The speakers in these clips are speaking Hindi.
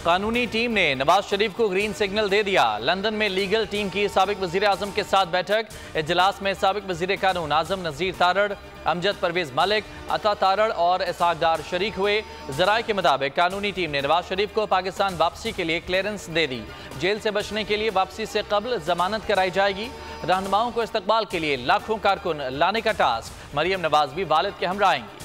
कानूनी टीम ने नवाज शरीफ को ग्रीन सिग्नल दे दिया। लंदन में लीगल टीम की साबिक वजीर आजम के साथ बैठक। इजलास में साबिक वजीर कानून आजम नजीर तारड़, अमजद परवेज मलिक, अता तारड़ और इसाक डार शरीक हुए। जराये के मुताबिक कानूनी टीम ने नवाज शरीफ को पाकिस्तान वापसी के लिए क्लियरेंस दे दी। जेल से बचने के लिए वापसी से कबल जमानत कराई जाएगी। रहनुमाओं को इस्तकबाल के लिए लाखों कारकुन लाने का टास्क। मरियम नवाज भी वालिद के हमरा आएंगी।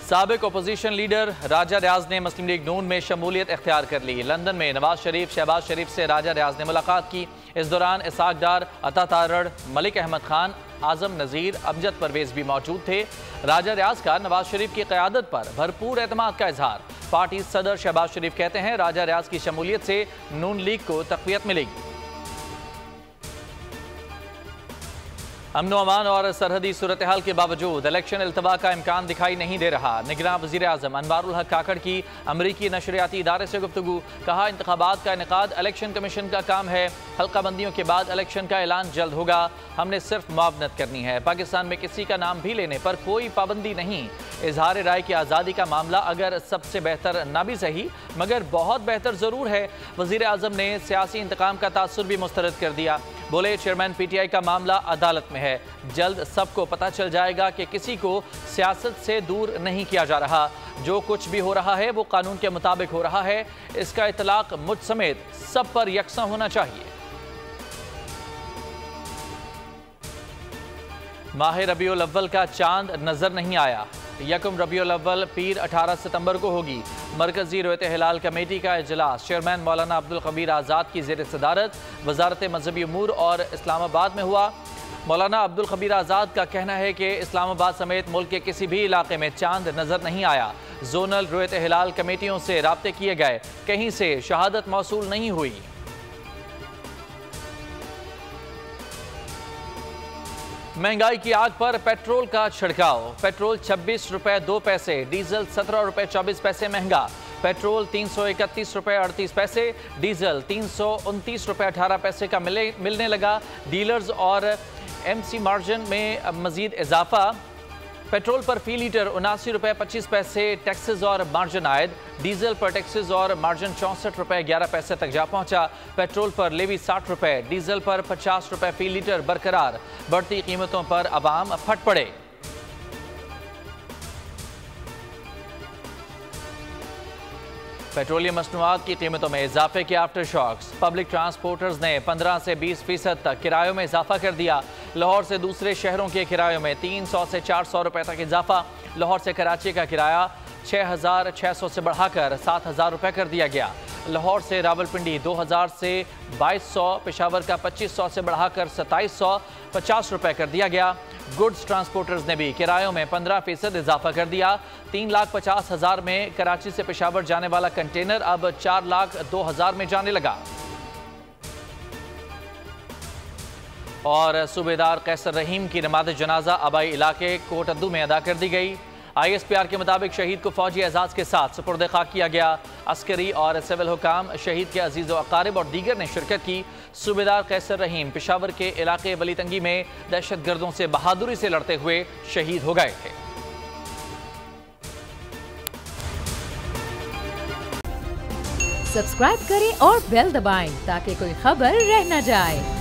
साबिक अपोजिशन लीडर राजा रियाज ने मुस्लिम लीग नून में शमूलियत इख्तियार कर ली। लंदन में नवाज शरीफ, शहबाज शरीफ से राजा रियाज ने मुलाकात की। इस दौरान इसाक डार, अता तारड़, मलिक अहमद खान, आजम नजीर, अमजद परवेज भी मौजूद थे। राजा रियाज का नवाज शरीफ की क़यादत पर भरपूर एतमाद का इजहार। पार्टी सदर शहबाज शरीफ कहते हैं राजा रियाज की शमूलियत से नून लीग को तक़वियत मिलेगी। अमन अमान और सरहदी सूरत हाल के बावजूद इलेक्शन इल्तवा का इम्कान दिखाई नहीं दे रहा। निगरान वज़ीर आज़म अनवारुल हक काकड़ की अमरीकी नशरियाती इदारे से गुफ्तगू। कहा इंतखाबात का इनेकाद इलेक्शन कमीशन का काम है। हल्का बंदियों के बाद इलेक्शन का ऐलान जल्द होगा। हमने सिर्फ मुआवनत करनी है। पाकिस्तान में किसी का नाम भी लेने पर कोई पाबंदी नहीं। इजहार राय की आज़ादी का मामला अगर सबसे बेहतर ना भी सही मगर बहुत बेहतर ज़रूर है। वज़ीर आज़म ने सियासी इंतकाम का तासुर भी मुस्तरद कर दिया। बोले चेयरमैन PTI का मामला अदालत में है। जल्द सबको पता चल जाएगा कि किसी को सियासत से दूर नहीं किया जा रहा। जो कुछ भी हो रहा है वो कानून के मुताबिक हो रहा है। इसका इतलाक मुझ समेत सब पर यकसा होना चाहिए। माह रबीउल अव्वल का चांद नजर नहीं आया। यकम रबीउल अव्वल पीर 18 सितंबर को होगी। मरकजी रोयत हिलाल कमेटी का इजलास चेयरमैन मौलाना अब्दुल कबीर आज़ाद की ज़ेर सदारत वजारत मजहबी उमूर और इस्लामाबाद में हुआ। मौलाना अब्दुल कबीर आज़ाद का कहना है कि इस्लामाबाद समेत मुल्क के किसी भी इलाके में चांद नजर नहीं आया। जोनल रोयत हिलाल कमेटियों से राब्ते किए गए, कहीं से शहादत मौसूल नहीं हुई। महंगाई की आग पर पेट्रोल का छिड़काव। पेट्रोल 26 रुपए 2 पैसे, डीजल 17 रुपए 24 पैसे महंगा। पेट्रोल 331 रुपए 38 पैसे, डीजल 329 रुपए 18 पैसे का मिलने लगा। डीलर्स और MC मार्जिन में मजीद इजाफा। पेट्रोल पर फी लीटर 79 रुपए 25 पैसे टैक्सेस और मार्जिन आयद। डीजल पर टैक्सेस और मार्जिन 64 रुपए 11 पैसे तक जा पहुंचा। पेट्रोल पर लेवी 60 रुपए, डीजल पर 50 रुपए फी लीटर बरकरार। बढ़ती कीमतों पर अवाम फट पड़े। पेट्रोलियम मसनूआत की कीमतों में इजाफे के आफ्टर शॉक्स। पब्लिक ट्रांसपोर्टर्स ने 15 से 20% तक किरायों में इजाफा कर दिया। लाहौर से दूसरे शहरों के किरायों में 300 से 400 रुपए तक इजाफा। लाहौर से कराची का किराया 6,600 से बढ़ाकर 7,000 रुपए कर दिया गया। लाहौर से रावलपिंडी 2,000 से 2,200, पेशावर का 2,500 से बढ़ाकर 2,750 रुपए कर दिया गया। गुड्स ट्रांसपोर्टर्स ने भी किरायों में 15% इजाफा कर दिया। 3,50,000 में कराची से पेशावर जाने वाला कंटेनर अब 4,02,000 में जाने लगा। और सूबेदार कैसर रहीम की नमाज जनाजा आबाई इलाके कोटअद्दू में अदा कर दी गई। ISPR के मुताबिक शहीद को फौजी एजाज के साथ सुपुर्द खाक किया गया। अस्करी और सिविल हुकाम, शहीद के अजीज व अकारिब और दीगर ने शिरकत की। सूबेदार कैसर रहीम पेशावर के इलाके वली तंगी में दहशत गर्दों से बहादुरी से लड़ते हुए शहीद हो गए थे। सब्सक्राइब करें और बेल दबाएं ताकि कोई खबर रह न जाए।